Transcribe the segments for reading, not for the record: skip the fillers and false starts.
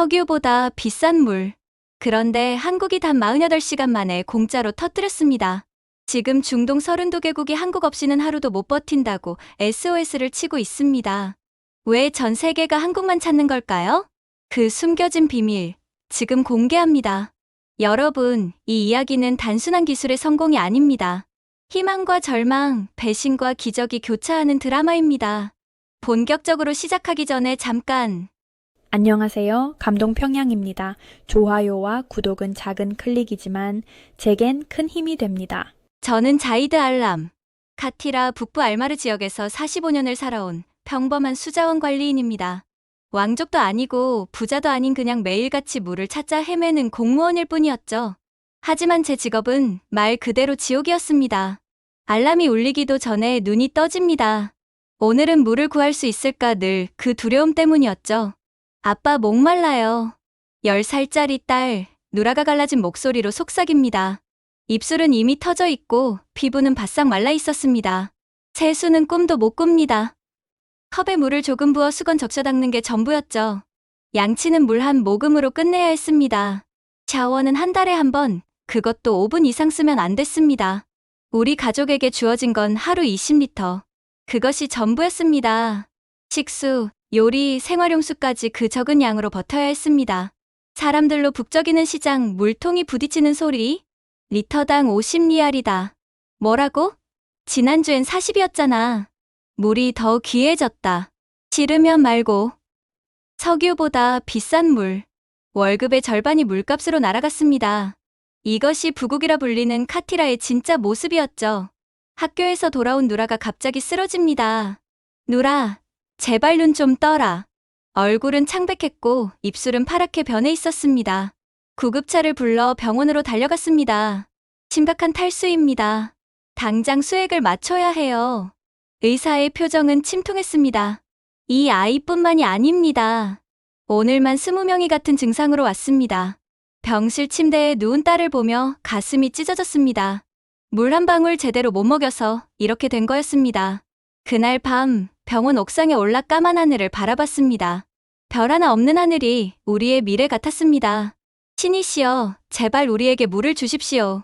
석유보다 비싼 물. 그런데 한국이 단 48시간 만에 공짜로 터뜨렸습니다. 지금 중동 32개국이 한국 없이는 하루도 못 버틴다고 SOS를 치고 있습니다. 왜 전 세계가 한국만 찾는 걸까요? 그 숨겨진 비밀, 지금 공개합니다. 여러분, 이 이야기는 단순한 기술의 성공이 아닙니다. 희망과 절망, 배신과 기적이 교차하는 드라마입니다. 본격적으로 시작하기 전에 잠깐. 안녕하세요. 감동평양입니다. 좋아요와 구독은 작은 클릭이지만 제겐 큰 힘이 됩니다. 저는 자이드 알람, 카티라 북부 알마르 지역에서 45년을 살아온 평범한 수자원 관리인입니다. 왕족도 아니고 부자도 아닌 그냥 매일같이 물을 찾아 헤매는 공무원일 뿐이었죠. 하지만 제 직업은 말 그대로 지옥이었습니다. 알람이 울리기도 전에 눈이 떠집니다. 오늘은 물을 구할 수 있을까 늘 그 두려움 때문이었죠. 아빠 목말라요. 10살짜리 딸, 누라가 갈라진 목소리로 속삭입니다. 입술은 이미 터져 있고 피부는 바싹 말라 있었습니다. 세수는 꿈도 못 꿉니다. 컵에 물을 조금 부어 수건 적셔 닦는 게 전부였죠. 양치는 물 한 모금으로 끝내야 했습니다. 샤워는 한 달에 한 번, 그것도 5분 이상 쓰면 안 됐습니다. 우리 가족에게 주어진 건 하루 20리터. 그것이 전부였습니다. 식수, 요리, 생활용수까지 그 적은 양으로 버텨야 했습니다. 사람들로 북적이는 시장, 물통이 부딪히는 소리. 리터당 50리알이다. 뭐라고? 지난주엔 40이었잖아. 물이 더 귀해졌다. 싫으면 말고. 석유보다 비싼 물. 월급의 절반이 물값으로 날아갔습니다. 이것이 부국이라 불리는 카티라의 진짜 모습이었죠. 학교에서 돌아온 누라가 갑자기 쓰러집니다. 누라, 제발 눈 좀 떠라. 얼굴은 창백했고 입술은 파랗게 변해 있었습니다. 구급차를 불러 병원으로 달려갔습니다. 심각한 탈수입니다. 당장 수액을 맞춰야 해요. 의사의 표정은 침통했습니다. 이 아이뿐만이 아닙니다. 오늘만 20명이 같은 증상으로 왔습니다. 병실 침대에 누운 딸을 보며 가슴이 찢어졌습니다. 물 한 방울 제대로 못 먹여서 이렇게 된 거였습니다. 그날 밤 병원 옥상에 올라 까만 하늘을 바라봤습니다. 별 하나 없는 하늘이 우리의 미래 같았습니다. 신이시여, 제발 우리에게 물을 주십시오.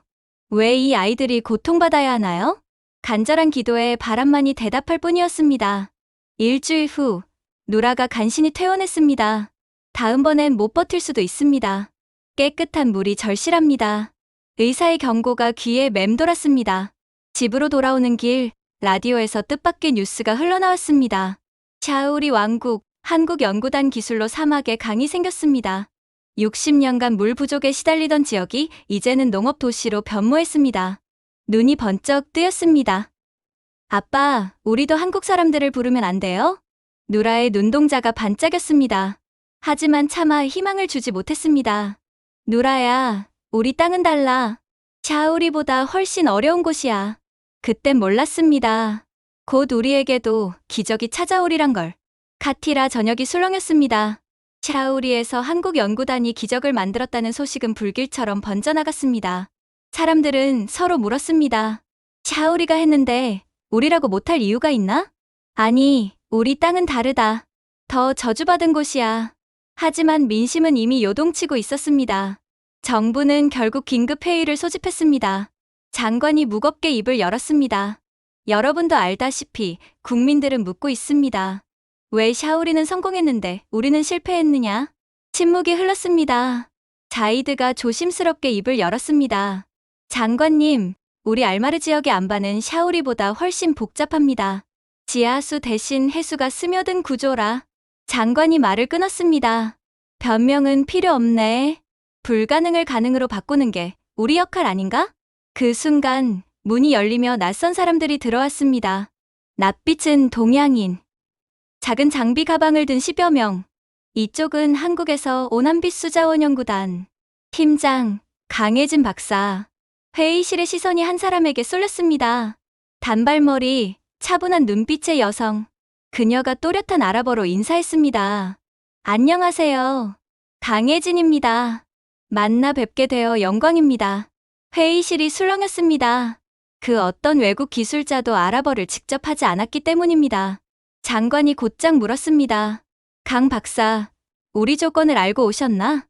왜 이 아이들이 고통받아야 하나요? 간절한 기도에 바람만이 대답할 뿐이었습니다. 일주일 후, 누라가 간신히 퇴원했습니다. 다음번엔 못 버틸 수도 있습니다. 깨끗한 물이 절실합니다. 의사의 경고가 귀에 맴돌았습니다. 집으로 돌아오는 길, 라디오에서 뜻밖의 뉴스가 흘러나왔습니다. 샤오리 왕국, 한국 연구단 기술로 사막에 강이 생겼습니다. 60년간 물 부족에 시달리던 지역이 이제는 농업 도시로 변모했습니다. 눈이 번쩍 뜨였습니다. 아빠, 우리도 한국 사람들을 부르면 안 돼요? 누라의 눈동자가 반짝였습니다. 하지만 차마 희망을 주지 못했습니다. 누라야, 우리 땅은 달라. 샤오리보다 훨씬 어려운 곳이야. 그땐 몰랐습니다. 곧 우리에게도 기적이 찾아오리란 걸. 카티라 저녁이 술렁였습니다. 샤오리에서 한국 연구단이 기적을 만들었다는 소식은 불길처럼 번져나갔습니다. 사람들은 서로 물었습니다. 샤오리가 했는데 우리라고 못할 이유가 있나? 아니, 우리 땅은 다르다. 더 저주받은 곳이야. 하지만 민심은 이미 요동치고 있었습니다. 정부는 결국 긴급회의를 소집했습니다. 장관이 무겁게 입을 열었습니다. 여러분도 알다시피 국민들은 묻고 있습니다. 왜 샤오리는 성공했는데 우리는 실패했느냐? 침묵이 흘렀습니다. 자이드가 조심스럽게 입을 열었습니다. 장관님, 우리 알마르 지역의 안바는 샤오리보다 훨씬 복잡합니다. 지하수 대신 해수가 스며든 구조라. 장관이 말을 끊었습니다. 변명은 필요 없네. 불가능을 가능으로 바꾸는 게 우리 역할 아닌가? 그 순간 문이 열리며 낯선 사람들이 들어왔습니다. 낯빛은 동양인. 작은 장비 가방을 든 10여 명. 이쪽은 한국에서 온 한빛 수자원 연구단. 팀장, 강혜진 박사. 회의실의 시선이 한 사람에게 쏠렸습니다. 단발머리, 차분한 눈빛의 여성. 그녀가 또렷한 아랍어로 인사했습니다. 안녕하세요. 강혜진입니다. 만나 뵙게 되어 영광입니다. 회의실이 술렁였습니다. 그 어떤 외국 기술자도 아랍어를 직접 하지 않았기 때문입니다. 장관이 곧장 물었습니다. 강 박사, 우리 조건을 알고 오셨나?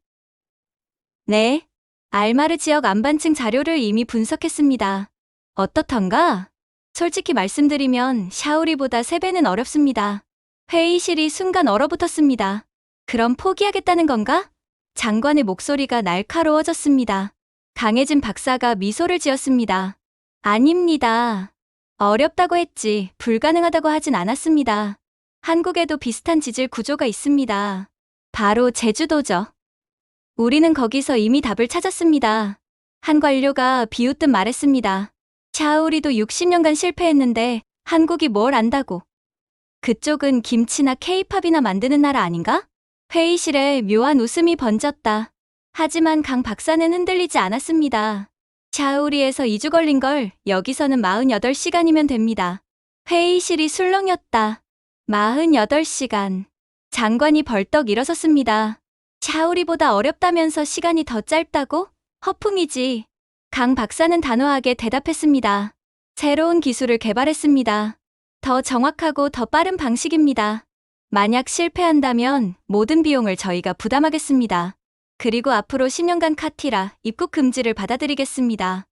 네. 알마르 지역 안반층 자료를 이미 분석했습니다. 어떻던가? 솔직히 말씀드리면 샤오리보다 3배는 어렵습니다. 회의실이 순간 얼어붙었습니다. 그럼 포기하겠다는 건가? 장관의 목소리가 날카로워졌습니다. 강혜진 박사가 미소를 지었습니다. 아닙니다. 어렵다고 했지 불가능하다고 하진 않았습니다. 한국에도 비슷한 지질 구조가 있습니다. 바로 제주도죠. 우리는 거기서 이미 답을 찾았습니다. 한 관료가 비웃듯 말했습니다. 샤오리도 60년간 실패했는데 한국이 뭘 안다고. 그쪽은 김치나 케이팝이나 만드는 나라 아닌가? 회의실에 묘한 웃음이 번졌다. 하지만 강 박사는 흔들리지 않았습니다. 샤오리에서 2주 걸린 걸 여기서는 48시간이면 됩니다. 회의실이 술렁였다. 48시간. 장관이 벌떡 일어섰습니다. 샤오리보다 어렵다면서 시간이 더 짧다고? 허풍이지. 강 박사는 단호하게 대답했습니다. 새로운 기술을 개발했습니다. 더 정확하고 더 빠른 방식입니다. 만약 실패한다면 모든 비용을 저희가 부담하겠습니다. 그리고 앞으로 10년간 카티라 입국 금지를 받아들이겠습니다.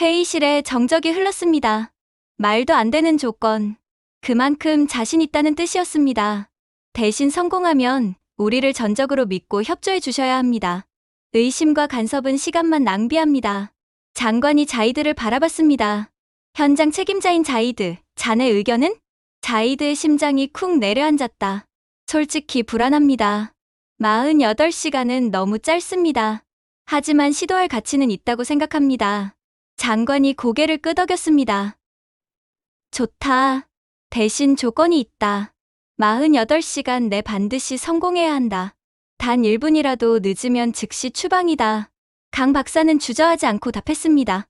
회의실에 정적이 흘렀습니다. 말도 안 되는 조건. 그만큼 자신 있다는 뜻이었습니다. 대신 성공하면 우리를 전적으로 믿고 협조해 주셔야 합니다. 의심과 간섭은 시간만 낭비합니다. 장관이 자이드를 바라봤습니다. 현장 책임자인 자이드, 자네 의견은? 자이드의 심장이 쿵 내려앉았다. 솔직히 불안합니다. 48시간은 너무 짧습니다. 하지만 시도할 가치는 있다고 생각합니다. 장관이 고개를 끄덕였습니다. 좋다. 대신 조건이 있다. 48시간 내 반드시 성공해야 한다. 단 1분이라도 늦으면 즉시 추방이다. 강 박사는 주저하지 않고 답했습니다.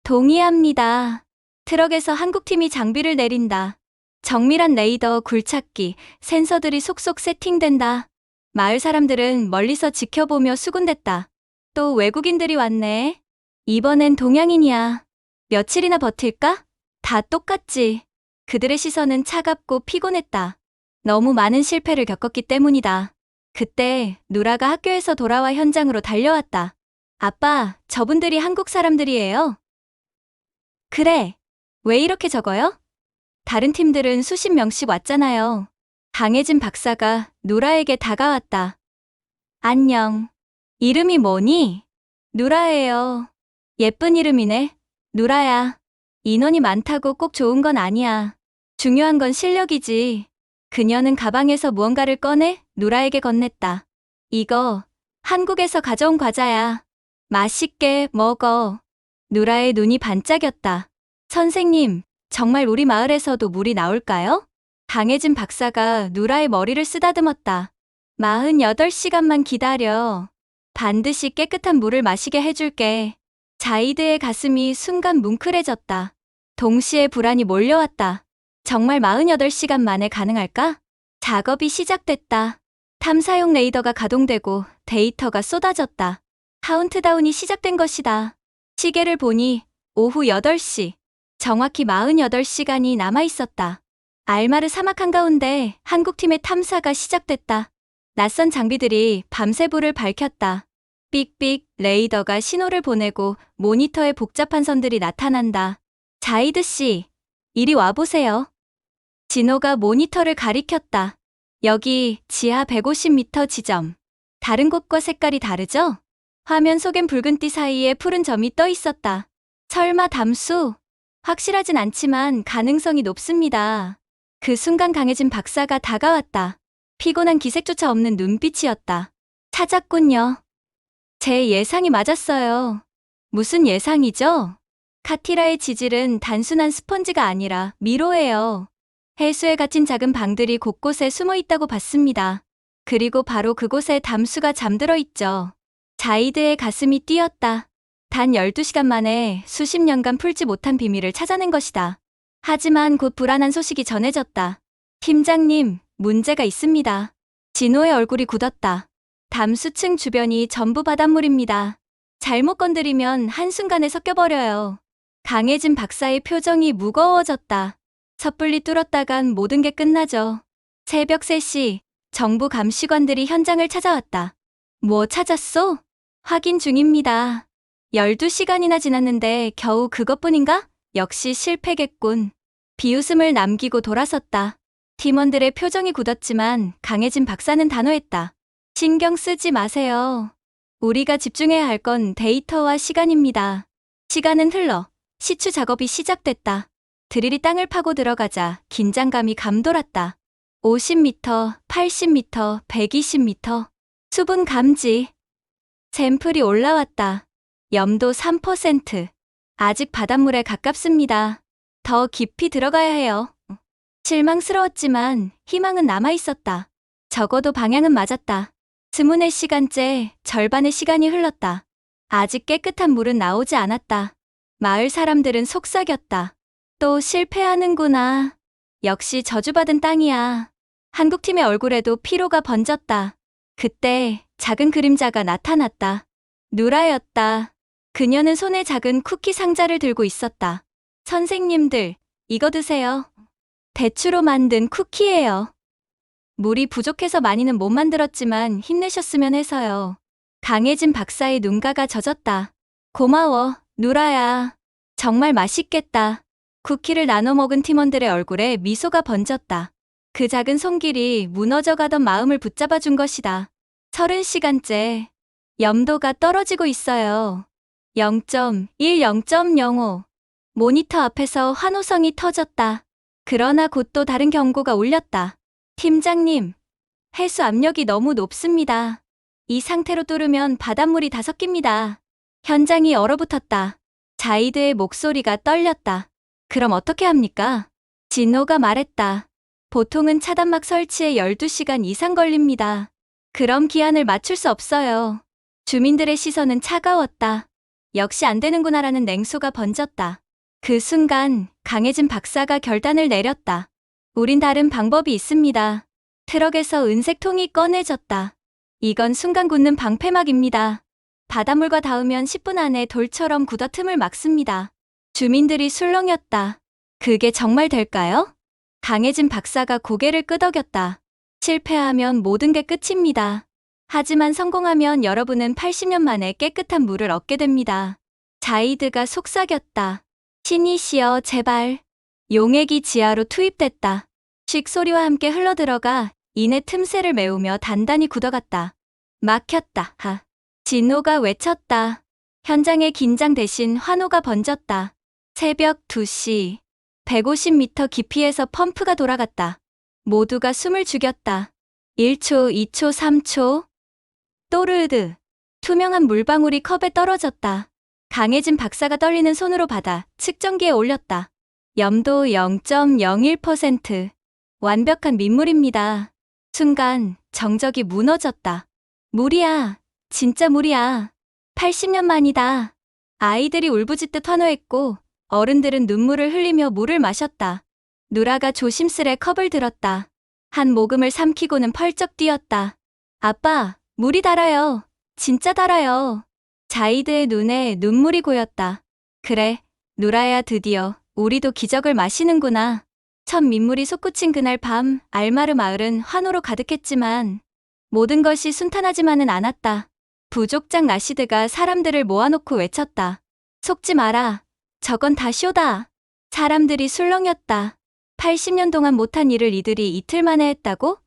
동의합니다. 트럭에서 한국팀이 장비를 내린다. 정밀한 레이더, 굴착기, 센서들이 속속 세팅된다. 마을 사람들은 멀리서 지켜보며 수군댔다. 또 외국인들이 왔네. 이번엔 동양인이야. 며칠이나 버틸까? 다 똑같지. 그들의 시선은 차갑고 피곤했다. 너무 많은 실패를 겪었기 때문이다. 그때 누라가 학교에서 돌아와 현장으로 달려왔다. 아빠, 저분들이 한국 사람들이에요. 그래. 왜 이렇게 적어요? 다른 팀들은 수십 명씩 왔잖아요. 강혜진 박사가 누라에게 다가왔다. 안녕. 이름이 뭐니? 누라예요. 예쁜 이름이네. 누라야. 인원이 많다고 꼭 좋은 건 아니야. 중요한 건 실력이지. 그녀는 가방에서 무언가를 꺼내 누라에게 건넸다. 이거 한국에서 가져온 과자야. 맛있게 먹어. 누라의 눈이 반짝였다. 선생님, 정말 우리 마을에서도 물이 나올까요? 강혜진 박사가 누라의 머리를 쓰다듬었다. 48시간만 기다려. 반드시 깨끗한 물을 마시게 해줄게. 자이드의 가슴이 순간 뭉클해졌다. 동시에 불안이 몰려왔다. 정말 48시간 만에 가능할까? 작업이 시작됐다. 탐사용 레이더가 가동되고 데이터가 쏟아졌다. 카운트다운이 시작된 것이다. 시계를 보니 오후 8시. 정확히 48시간이 남아있었다. 알마르 사막 한가운데 한국팀의 탐사가 시작됐다. 낯선 장비들이 밤새 불을 밝혔다. 삑삑 레이더가 신호를 보내고 모니터에 복잡한 선들이 나타난다. 자이드 씨, 이리 와보세요. 진호가 모니터를 가리켰다. 여기 지하 150m 지점. 다른 곳과 색깔이 다르죠? 화면 속엔 붉은 띠 사이에 푸른 점이 떠 있었다. 설마 담수? 확실하진 않지만 가능성이 높습니다. 그 순간 강혜진 박사가 다가왔다. 피곤한 기색조차 없는 눈빛이었다. 찾았군요. 제 예상이 맞았어요. 무슨 예상이죠? 카티라의 지질은 단순한 스펀지가 아니라 미로예요. 해수에 갇힌 작은 방들이 곳곳에 숨어 있다고 봤습니다. 그리고 바로 그곳에 담수가 잠들어 있죠. 자이드의 가슴이 뛰었다. 단 12시간 만에 수십 년간 풀지 못한 비밀을 찾아낸 것이다. 하지만 곧 불안한 소식이 전해졌다. 팀장님, 문제가 있습니다. 진호의 얼굴이 굳었다. 담수층 주변이 전부 바닷물입니다. 잘못 건드리면 한순간에 섞여버려요. 강혜진 박사의 표정이 무거워졌다. 섣불리 뚫었다간 모든 게 끝나죠. 새벽 3시, 정부 감시관들이 현장을 찾아왔다. 뭐 찾았소? 확인 중입니다. 12시간이나 지났는데 겨우 그것뿐인가? 역시 실패겠군. 비웃음을 남기고 돌아섰다. 팀원들의 표정이 굳었지만 강혜진 박사는 단호했다. 신경 쓰지 마세요. 우리가 집중해야 할 건 데이터와 시간입니다. 시간은 흘러 시추 작업이 시작됐다. 드릴이 땅을 파고 들어가자 긴장감이 감돌았다. 50m, 80m, 120m. 수분 감지. 샘플이 올라왔다. 염도 3%. 아직 바닷물에 가깝습니다. 더 깊이 들어가야 해요. 실망스러웠지만 희망은 남아있었다. 적어도 방향은 맞았다. 24시간째 절반의 시간이 흘렀다. 아직 깨끗한 물은 나오지 않았다. 마을 사람들은 속삭였다. 또 실패하는구나. 역시 저주받은 땅이야. 한국팀의 얼굴에도 피로가 번졌다. 그때 작은 그림자가 나타났다. 누라였다. 그녀는 손에 작은 쿠키 상자를 들고 있었다. 선생님들, 이거 드세요. 대추로 만든 쿠키예요. 물이 부족해서 많이는 못 만들었지만 힘내셨으면 해서요. 강혜진 박사의 눈가가 젖었다. 고마워, 누라야. 정말 맛있겠다. 쿠키를 나눠 먹은 팀원들의 얼굴에 미소가 번졌다. 그 작은 손길이 무너져가던 마음을 붙잡아 준 것이다. 30시간째 염도가 떨어지고 있어요. 0.1, 0.05. 모니터 앞에서 환호성이 터졌다. 그러나 곧 또 다른 경고가 울렸다. 팀장님, 해수 압력이 너무 높습니다. 이 상태로 뚫으면 바닷물이 다 섞입니다. 현장이 얼어붙었다. 자이드의 목소리가 떨렸다. 그럼 어떻게 합니까? 진호가 말했다. 보통은 차단막 설치에 12시간 이상 걸립니다. 그럼 기한을 맞출 수 없어요. 주민들의 시선은 차가웠다. 역시 안 되는구나라는 냉소가 번졌다. 그 순간 강혜진 박사가 결단을 내렸다. 우린 다른 방법이 있습니다. 트럭에서 은색 통이 꺼내졌다. 이건 순간 굳는 방패막입니다. 바닷물과 닿으면 10분 안에 돌처럼 굳어 틈을 막습니다. 주민들이 술렁였다. 그게 정말 될까요? 강혜진 박사가 고개를 끄덕였다. 실패하면 모든 게 끝입니다. 하지만 성공하면 여러분은 80년 만에 깨끗한 물을 얻게 됩니다. 자이드가 속삭였다. 신이시여 제발. 용액이 지하로 투입됐다. 쉭 소리와 함께 흘러들어가 이내 틈새를 메우며 단단히 굳어갔다. 막혔다. 진호가 외쳤다. 현장의 긴장 대신 환호가 번졌다. 새벽 2시. 150m 깊이에서 펌프가 돌아갔다. 모두가 숨을 죽였다. 1초, 2초, 3초. 또르르. 투명한 물방울이 컵에 떨어졌다. 강혜진 박사가 떨리는 손으로 받아 측정기에 올렸다. 염도 0.01%. 완벽한 민물입니다. 순간 정적이 무너졌다. 물이야. 진짜 물이야. 80년 만이다. 아이들이 울부짖듯 환호했고 어른들은 눈물을 흘리며 물을 마셨다. 누라가 조심스레 컵을 들었다. 한 모금을 삼키고는 펄쩍 뛰었다. 아빠, 물이 달아요. 진짜 달아요. 자이드의 눈에 눈물이 고였다. 그래, 누라야 드디어 우리도 기적을 마시는구나. 첫 민물이 솟구친 그날 밤 알마르 마을은 환호로 가득했지만 모든 것이 순탄하지만은 않았다. 부족장 라시드가 사람들을 모아놓고 외쳤다. 속지 마라. 저건 다 쇼다. 사람들이 술렁였다. 80년 동안 못한 일을 이들이 이틀 만에 했다고?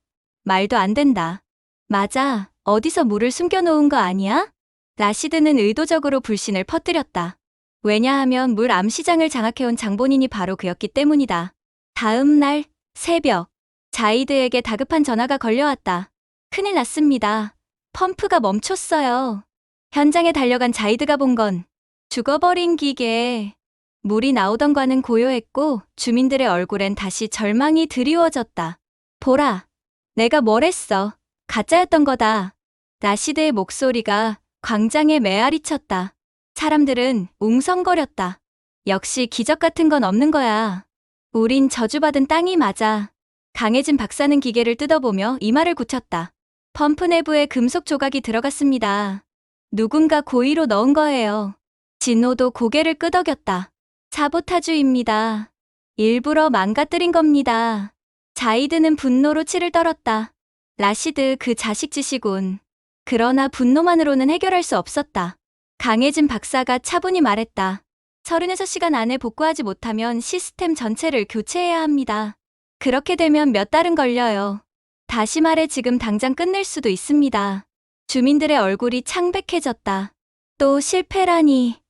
말도 안 된다. 맞아. 어디서 물을 숨겨놓은 거 아니야? 라시드는 의도적으로 불신을 퍼뜨렸다. 왜냐하면 물 암시장을 장악해온 장본인이 바로 그였기 때문이다. 다음 날 새벽 자이드에게 다급한 전화가 걸려왔다. 큰일 났습니다. 펌프가 멈췄어요. 현장에 달려간 자이드가 본 건 죽어버린 기계. 물이 나오던 과는 고요했고 주민들의 얼굴엔 다시 절망이 드리워졌다. 보라, 내가 뭘 했어. 가짜였던 거다. 라시드의 목소리가 광장에 메아리쳤다. 사람들은 웅성거렸다. 역시 기적 같은 건 없는 거야. 우린 저주받은 땅이 맞아. 강혜진 박사는 기계를 뜯어보며 이마를 굳혔다. 펌프 내부에 금속 조각이 들어갔습니다. 누군가 고의로 넣은 거예요. 진호도 고개를 끄덕였다. 사보타주입니다. 일부러 망가뜨린 겁니다. 자이드는 분노로 치를 떨었다. 라시드 그 자식 짓이군. 그러나 분노만으로는 해결할 수 없었다. 강혜진 박사가 차분히 말했다. 36시간 안에 복구하지 못하면 시스템 전체를 교체해야 합니다. 그렇게 되면 몇 달은 걸려요. 다시 말해 지금 당장 끝낼 수도 있습니다. 주민들의 얼굴이 창백해졌다. 또 실패라니.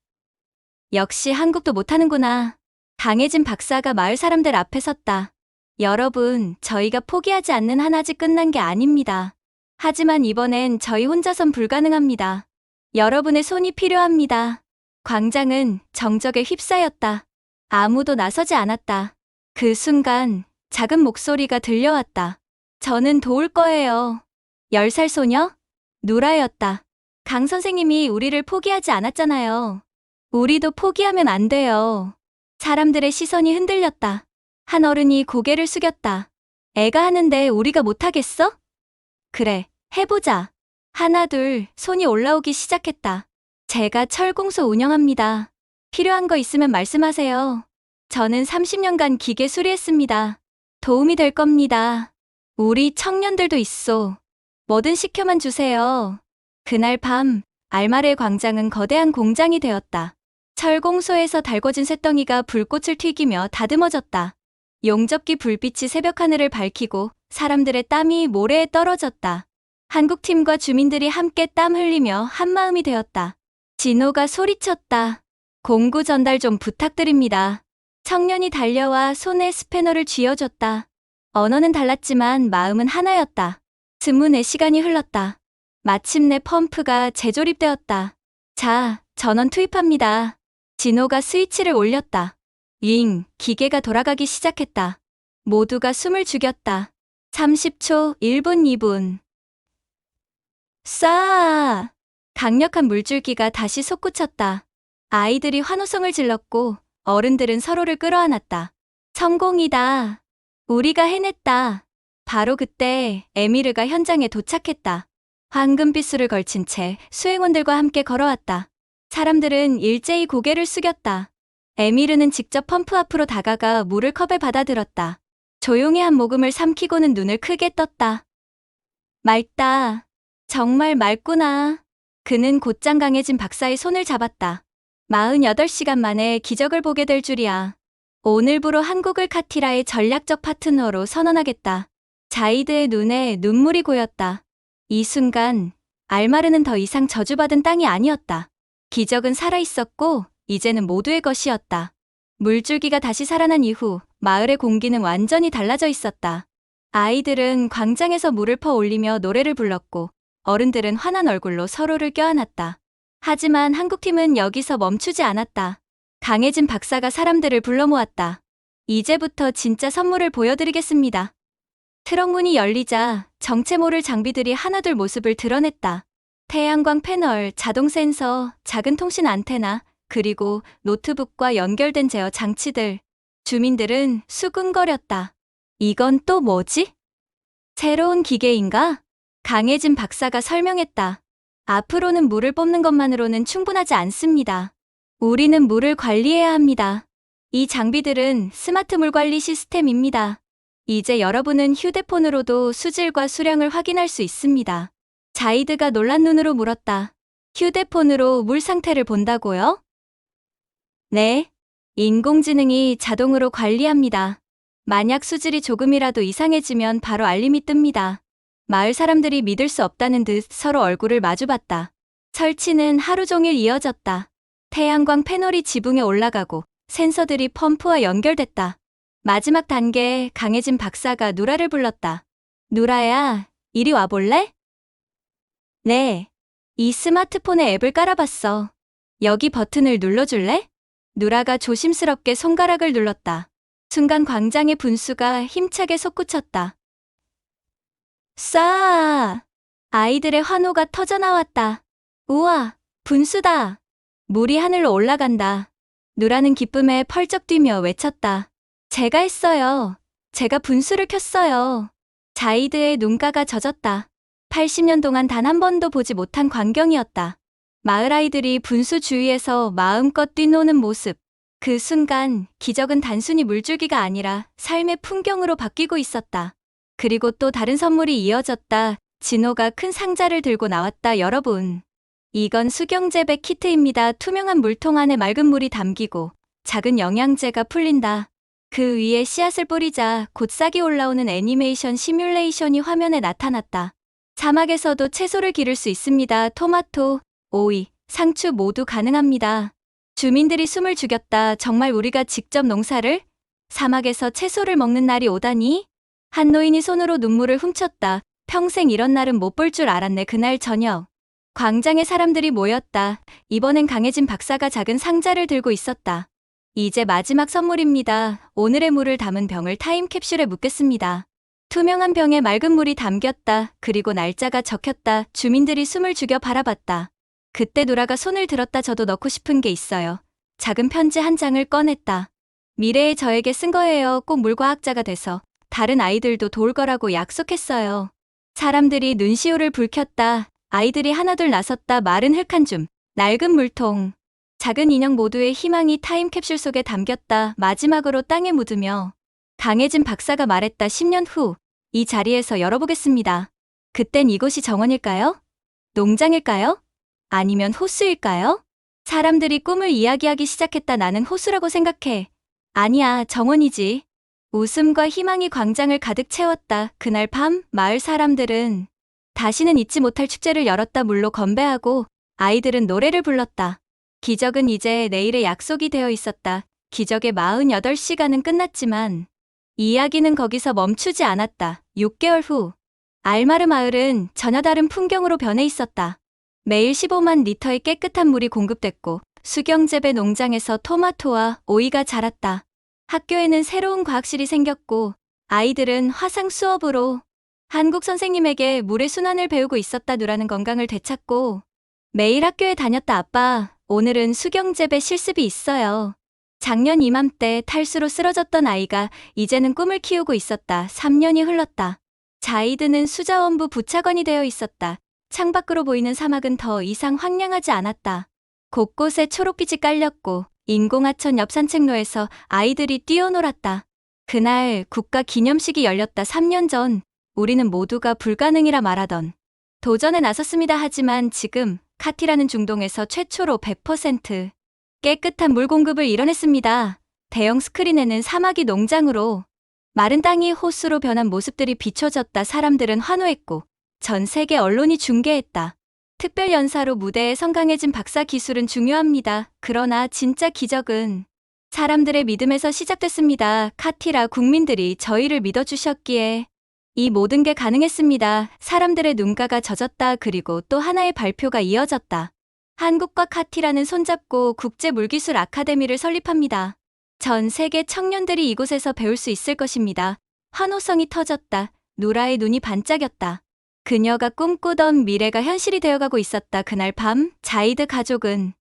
역시 한국도 못하는구나. 강혜진 박사가 마을 사람들 앞에 섰다. 여러분, 저희가 포기하지 않는 한 아직 끝난 게 아닙니다. 하지만 이번엔 저희 혼자선 불가능합니다. 여러분의 손이 필요합니다. 광장은 정적에 휩싸였다. 아무도 나서지 않았다. 그 순간 작은 목소리가 들려왔다. 저는 도울 거예요. 10살 소녀? 누라였다. 강 선생님이 우리를 포기하지 않았잖아요. 우리도 포기하면 안 돼요. 사람들의 시선이 흔들렸다. 한 어른이 고개를 숙였다. 애가 하는데 우리가 못하겠어? 그래, 해보자. 하나 둘 손이 올라오기 시작했다. 제가 철공소 운영합니다. 필요한 거 있으면 말씀하세요. 저는 30년간 기계 수리했습니다. 도움이 될 겁니다. 우리 청년들도 있어. 뭐든 시켜만 주세요. 그날 밤 알마르의 광장은 거대한 공장이 되었다. 철공소에서 달궈진 쇳덩이가 불꽃을 튀기며 다듬어졌다. 용접기 불빛이 새벽 하늘을 밝히고 사람들의 땀이 모래에 떨어졌다. 한국팀과 주민들이 함께 땀 흘리며 한마음이 되었다. 진호가 소리쳤다. 공구 전달 좀 부탁드립니다. 청년이 달려와 손에 스패너를 쥐어줬다. 언어는 달랐지만 마음은 하나였다. 24시간이 흘렀다. 마침내 펌프가 재조립되었다. 자, 전원 투입합니다. 진호가 스위치를 올렸다. 윙, 기계가 돌아가기 시작했다. 모두가 숨을 죽였다. 30초, 1분, 2분. 싸! 강력한 물줄기가 다시 솟구쳤다. 아이들이 환호성을 질렀고 어른들은 서로를 끌어안았다. 성공이다. 우리가 해냈다. 바로 그때 에미르가 현장에 도착했다. 황금빛술을 걸친 채 수행원들과 함께 걸어왔다. 사람들은 일제히 고개를 숙였다. 에미르는 직접 펌프 앞으로 다가가 물을 컵에 받아들었다. 조용히 한 모금을 삼키고는 눈을 크게 떴다. 맑다. 정말 맑구나. 그는 곧장 강해진 박사의 손을 잡았다. 48시간 만에 기적을 보게 될 줄이야. 오늘부로 한국을 카티라의 전략적 파트너로 선언하겠다. 자이드의 눈에 눈물이 고였다. 이 순간 알마르는 더 이상 저주받은 땅이 아니었다. 기적은 살아있었고 이제는 모두의 것이었다. 물줄기가 다시 살아난 이후 마을의 공기는 완전히 달라져 있었다. 아이들은 광장에서 물을 퍼 올리며 노래를 불렀고 어른들은 환한 얼굴로 서로를 껴안았다. 하지만 한국팀은 여기서 멈추지 않았다. 강혜진 박사가 사람들을 불러 모았다. 이제부터 진짜 선물을 보여드리겠습니다. 트럭 문이 열리자 정체 모를 장비들이 하나둘 모습을 드러냈다. 태양광 패널, 자동 센서, 작은 통신 안테나, 그리고 노트북과 연결된 제어 장치들. 주민들은 수근거렸다. 이건 또 뭐지? 새로운 기계인가? 강혜진 박사가 설명했다. 앞으로는 물을 뽑는 것만으로는 충분하지 않습니다. 우리는 물을 관리해야 합니다. 이 장비들은 스마트 물 관리 시스템입니다. 이제 여러분은 휴대폰으로도 수질과 수량을 확인할 수 있습니다. 자이드가 놀란 눈으로 물었다. 휴대폰으로 물 상태를 본다고요? 네. 인공지능이 자동으로 관리합니다. 만약 수질이 조금이라도 이상해지면 바로 알림이 뜹니다. 마을 사람들이 믿을 수 없다는 듯 서로 얼굴을 마주봤다. 설치는 하루 종일 이어졌다. 태양광 패널이 지붕에 올라가고 센서들이 펌프와 연결됐다. 마지막 단계에 강혜진 박사가 누라를 불렀다. 누라야, 이리 와볼래? 네. 이 스마트폰에 앱을 깔아봤어. 여기 버튼을 눌러줄래? 누라가 조심스럽게 손가락을 눌렀다. 순간 광장의 분수가 힘차게 솟구쳤다. 싸! 아이들의 환호가 터져나왔다. 우와, 분수다. 물이 하늘로 올라간다. 누라는 기쁨에 펄쩍 뛰며 외쳤다. 제가 했어요. 제가 분수를 켰어요. 자이드의 눈가가 젖었다. 80년 동안 단 한 번도 보지 못한 광경이었다. 마을 아이들이 분수 주위에서 마음껏 뛰노는 모습. 그 순간 기적은 단순히 물줄기가 아니라 삶의 풍경으로 바뀌고 있었다. 그리고 또 다른 선물이 이어졌다. 진호가 큰 상자를 들고 나왔다. 여러분, 이건 수경재배 키트입니다. 투명한 물통 안에 맑은 물이 담기고 작은 영양제가 풀린다. 그 위에 씨앗을 뿌리자 곧 싹이 올라오는 애니메이션 시뮬레이션이 화면에 나타났다. 사막에서도 채소를 기를 수 있습니다. 토마토, 오이, 상추 모두 가능합니다. 주민들이 숨을 죽였다. 정말 우리가 직접 농사를? 사막에서 채소를 먹는 날이 오다니? 한 노인이 손으로 눈물을 훔쳤다. 평생 이런 날은 못 볼 줄 알았네. 그날 저녁, 광장에 사람들이 모였다. 이번엔 강혜진 박사가 작은 상자를 들고 있었다. 이제 마지막 선물입니다. 오늘의 물을 담은 병을 타임캡슐에 묻겠습니다. 투명한 병에 맑은 물이 담겼다. 그리고 날짜가 적혔다. 주민들이 숨을 죽여 바라봤다. 그때 누라가 손을 들었다. 저도 넣고 싶은 게 있어요. 작은 편지 한 장을 꺼냈다. 미래에 저에게 쓴 거예요. 꼭 물과학자가 돼서 다른 아이들도 도울 거라고 약속했어요. 사람들이 눈시울을 붉혔다. 아이들이 하나둘 나섰다. 마른 흙 한 줌, 낡은 물통, 작은 인형 모두의 희망이 타임캡슐 속에 담겼다. 마지막으로 땅에 묻으며 강혜진 박사가 말했다. 10년 후 이 자리에서 열어보겠습니다. 그땐 이곳이 정원일까요? 농장일까요? 아니면 호수일까요? 사람들이 꿈을 이야기하기 시작했다. 나는 호수라고 생각해. 아니야, 정원이지. 웃음과 희망이 광장을 가득 채웠다. 그날 밤 마을 사람들은 다시는 잊지 못할 축제를 열었다. 물로 건배하고 아이들은 노래를 불렀다. 기적은 이제 내일의 약속이 되어 있었다. 기적의 48시간은 끝났지만 이야기는 거기서 멈추지 않았다. 6개월 후, 알마르 마을은 전혀 다른 풍경으로 변해 있었다. 매일 15만 리터의 깨끗한 물이 공급됐고 수경재배 농장에서 토마토와 오이가 자랐다. 학교에는 새로운 과학실이 생겼고 아이들은 화상 수업으로 한국 선생님에게 물의 순환을 배우고 있었다. 누라는 건강을 되찾고 매일 학교에 다녔다. 아빠, 오늘은 수경재배 실습이 있어요. 작년 이맘때 탈수로 쓰러졌던 아이가 이제는 꿈을 키우고 있었다. 3년이 흘렀다. 자이드는 수자원부 부차관이 되어 있었다. 창밖으로 보이는 사막은 더 이상 황량하지 않았다. 곳곳에 초록빛이 깔렸고 인공하천 옆 산책로에서 아이들이 뛰어놀았다. 그날 국가 기념식이 열렸다. 3년 전 우리는 모두가 불가능이라 말하던 도전에 나섰습니다. 하지만 지금 카티라는 중동에서 최초로 100% 깨끗한 물 공급을 이뤄냈습니다. 대형 스크린에는 사막이 농장으로, 마른 땅이 호수로 변한 모습들이 비춰졌다. 사람들은 환호했고 전 세계 언론이 중계했다. 특별 연사로 무대에 선 강혜진 박사. 기술은 중요합니다. 그러나 진짜 기적은 사람들의 믿음에서 시작됐습니다. 카티라, 국민들이 저희를 믿어주셨기에 이 모든 게 가능했습니다. 사람들의 눈가가 젖었다. 그리고 또 하나의 발표가 이어졌다. 한국과 카티라는 손잡고 국제 물기술 아카데미를 설립합니다. 전 세계 청년들이 이곳에서 배울 수 있을 것입니다. 환호성이 터졌다. 누라의 눈이 반짝였다. 그녀가 꿈꾸던 미래가 현실이 되어가고 있었다. 그날 밤 자이드 가족은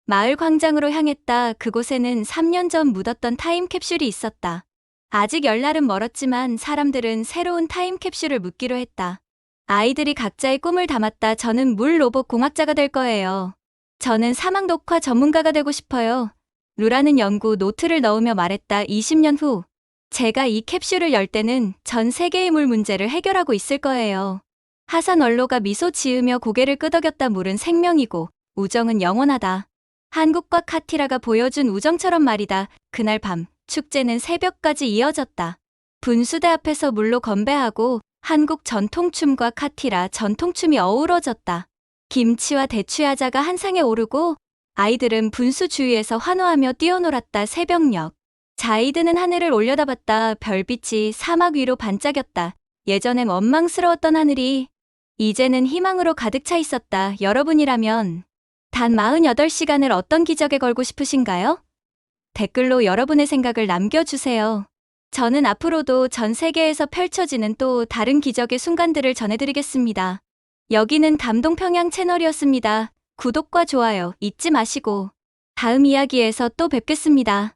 마을 광장으로 향했다. 그곳에는 3년 전 묻었던 타임캡슐이 있었다. 아직 열날은 멀었지만 사람들은 새로운 타임캡슐을 묻기로 했다. 아이들이 각자의 꿈을 담았다. 저는 물 로봇 공학자가 될 거예요. 저는 사막 녹화 전문가가 되고 싶어요. 루라는 연구 노트를 넣으며 말했다. 20년 후 제가 이 캡슐을 열 때는 전 세계의 물 문제를 해결하고 있을 거예요. 하산 원로가 미소 지으며 고개를 끄덕였다. 물은 생명이고 우정은 영원하다. 한국과 카티라가 보여준 우정처럼 말이다. 그날 밤 축제는 새벽까지 이어졌다. 분수대 앞에서 물로 건배하고 한국 전통춤과 카티라 전통춤이 어우러졌다. 김치와 대추야자가 한 상에 오르고 아이들은 분수 주위에서 환호하며 뛰어놀았다. 새벽녘, 자이드는 하늘을 올려다봤다. 별빛이 사막 위로 반짝였다. 예전엔 원망스러웠던 하늘이 이제는 희망으로 가득 차 있었다. 여러분이라면 단 48시간을 어떤 기적에 걸고 싶으신가요? 댓글로 여러분의 생각을 남겨주세요. 저는 앞으로도 전 세계에서 펼쳐지는 또 다른 기적의 순간들을 전해드리겠습니다. 여기는 감동평양 채널이었습니다. 구독과 좋아요 잊지 마시고 다음 이야기에서 또 뵙겠습니다.